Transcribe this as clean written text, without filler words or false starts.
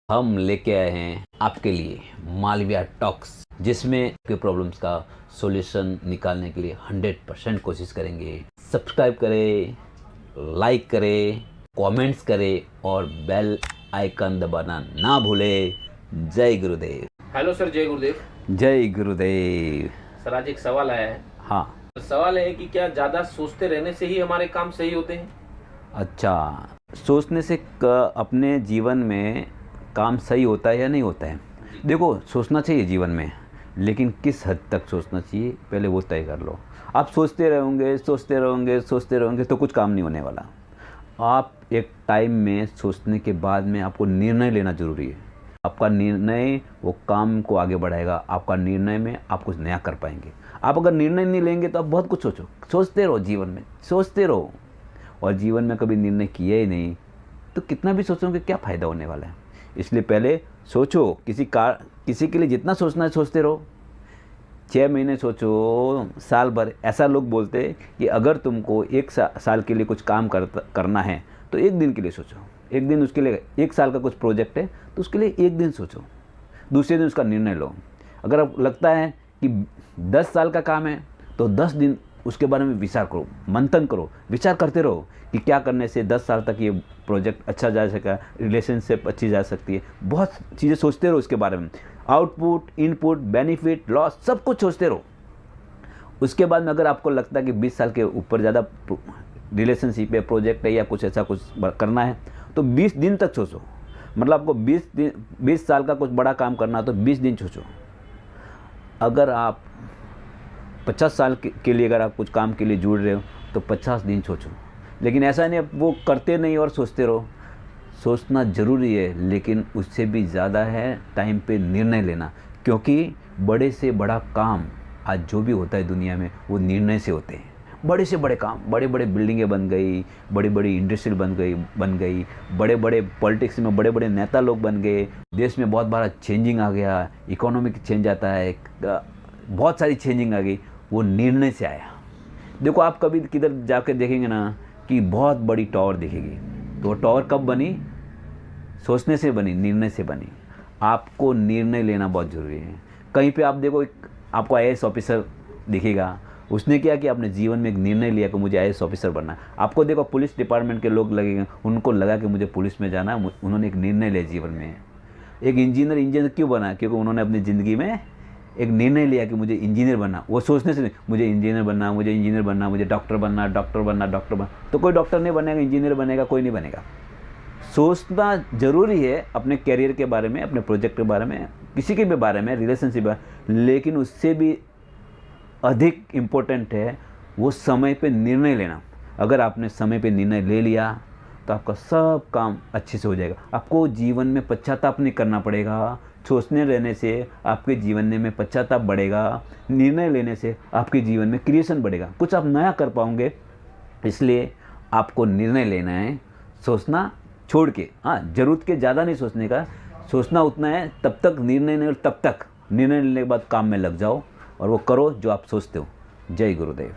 हम लेके आए हैं आपके लिए मालविया टॉक्स, जिसमें आपके प्रॉब्लम्स का सॉल्यूशन निकालने के लिए 100% कोशिश करेंगे। सब्सक्राइब करें, लाइक करें, कमेंट्स करें और बेल आइकन दबाना ना भूलें। जय गुरुदेव। हेलो सर, जय गुरुदेव। जय गुरुदेव। सर, आज एक सवाल आया है। हाँ। सवाल है कि क्या ज़्यादा सोचते रहने से ही हमारे काम सही होते हैं? अच्छा, सोचने से अपने जीवन में काम सही होता है या नहीं होता है? देखो, सोचना चाहिए जीवन में, लेकिन किस हद तक सोचना चाहिए पहले वो तय कर लो। आप सोचते रहोगे तो कुछ काम नहीं होने वाला। आप एक टाइम में सोचने के बाद में आपको निर्णय लेना ज़रूरी है। आपका निर्णय वो काम को आगे बढ़ाएगा। आपका निर्णय में आप कुछ नया कर पाएंगे। आप अगर निर्णय नहीं लेंगे तो आप बहुत कुछ सोचते रहो, जीवन में सोचते रहो, और जीवन में कभी निर्णय किया ही नहीं तो कितना भी सोचोगे क्या फ़ायदा होने वाला है। इसलिए पहले सोचो। किसी के लिए जितना सोचना है सोचते रहो। 6 महीने सोचो, साल भर। ऐसा लोग बोलते हैं कि अगर तुमको एक साल के लिए कुछ काम करना है तो एक दिन के लिए सोचो। एक दिन उसके लिए, एक साल का कुछ प्रोजेक्ट है तो उसके लिए एक दिन सोचो, दूसरे दिन उसका निर्णय लो। अगर आपको लगता है कि 10 साल का काम है तो 10 दिन उसके बारे में विचार करो, मंथन करो, विचार करते रहो कि क्या करने से 10 साल तक ये प्रोजेक्ट अच्छा जा सका, रिलेशनशिप अच्छी जा सकती है। बहुत चीज़ें सोचते रहो उसके बारे में। आउटपुट, इनपुट, बेनिफिट, लॉस, सब कुछ सोचते रहो। उसके बाद में अगर आपको लगता है कि 20 साल के ऊपर ज़्यादा रिलेशनशिप है, प्रोजेक्ट है या कुछ ऐसा कुछ करना है तो 20 दिन तक सोचो। मतलब आपको 20 साल का कुछ बड़ा काम करना है तो 20 दिन सोचो। अगर आप 50 साल के लिए अगर आप कुछ काम के लिए जुड़ रहे हो तो 50 दिन सोचो। लेकिन ऐसा नहीं वो करते नहीं और सोचते रहो। सोचना ज़रूरी है, लेकिन उससे भी ज़्यादा है टाइम पे निर्णय लेना। क्योंकि बड़े से बड़ा काम आज जो भी होता है दुनिया में वो निर्णय से होते हैं। बड़े से बड़े काम, बड़े बड़े बिल्डिंगें बन गई, बड़ी बड़ी इंडस्ट्रियल बन गई, बड़े बड़े पॉलिटिक्स में बड़े बड़े नेता लोग बन गए, देश में बहुत बड़ा चेंजिंग आ गया, इकोनॉमिक चेंज आता है, बहुत सारी चेंजिंग आ गई, वो निर्णय से आया। देखो, आप कभी किधर जाकर देखेंगे ना कि बहुत बड़ी टावर दिखेगी, तो वो टावर कब बनी? सोचने से बनी, निर्णय से बनी। आपको निर्णय लेना बहुत ज़रूरी है। कहीं पे आप देखो, आपको IAS ऑफिसर दिखेगा, उसने क्या कि अपने जीवन में एक निर्णय लिया कि मुझे IAS ऑफिसर बनना है। आपको देखो, पुलिस डिपार्टमेंट के लोग लगेंगे, उनको लगा कि मुझे पुलिस में जाना है, उन्होंने एक निर्णय लिया जीवन में। एक इंजीनियर क्यों बना? क्योंकि उन्होंने अपनी ज़िंदगी में एक निर्णय लिया कि मुझे इंजीनियर बनना। वो सोचने से नहीं, मुझे इंजीनियर बनना, मुझे डॉक्टर बनना। तो कोई डॉक्टर नहीं बनेगा, इंजीनियर बनेगा, कोई नहीं बनेगा। सोचना ज़रूरी है अपने कैरियर के बारे में, अपने प्रोजेक्ट के बारे में, किसी के भी बारे में, रिलेशनशिप बारे में। लेकिन उससे भी अधिक इम्पोर्टेंट है वो समय पे निर्णय लेना। अगर आपने समय पे निर्णय ले लिया तो आपका सब काम अच्छे से हो जाएगा। आपको जीवन में पश्चाताप नहीं करना पड़ेगा। सोचने रहने से आपके जीवन में पश्चाताप बढ़ेगा, निर्णय लेने से आपके जीवन में क्रिएशन बढ़ेगा, कुछ आप नया कर पाओगे। इसलिए आपको निर्णय लेना है, सोचना छोड़ के। हाँ, ज़रूरत के ज़्यादा नहीं सोचने का, सोचना उतना है। तब तक निर्णय नहीं, तब तक निर्णय लेने के बाद काम में लग जाओ और वो करो जो आप सोचते हो। जय गुरुदेव।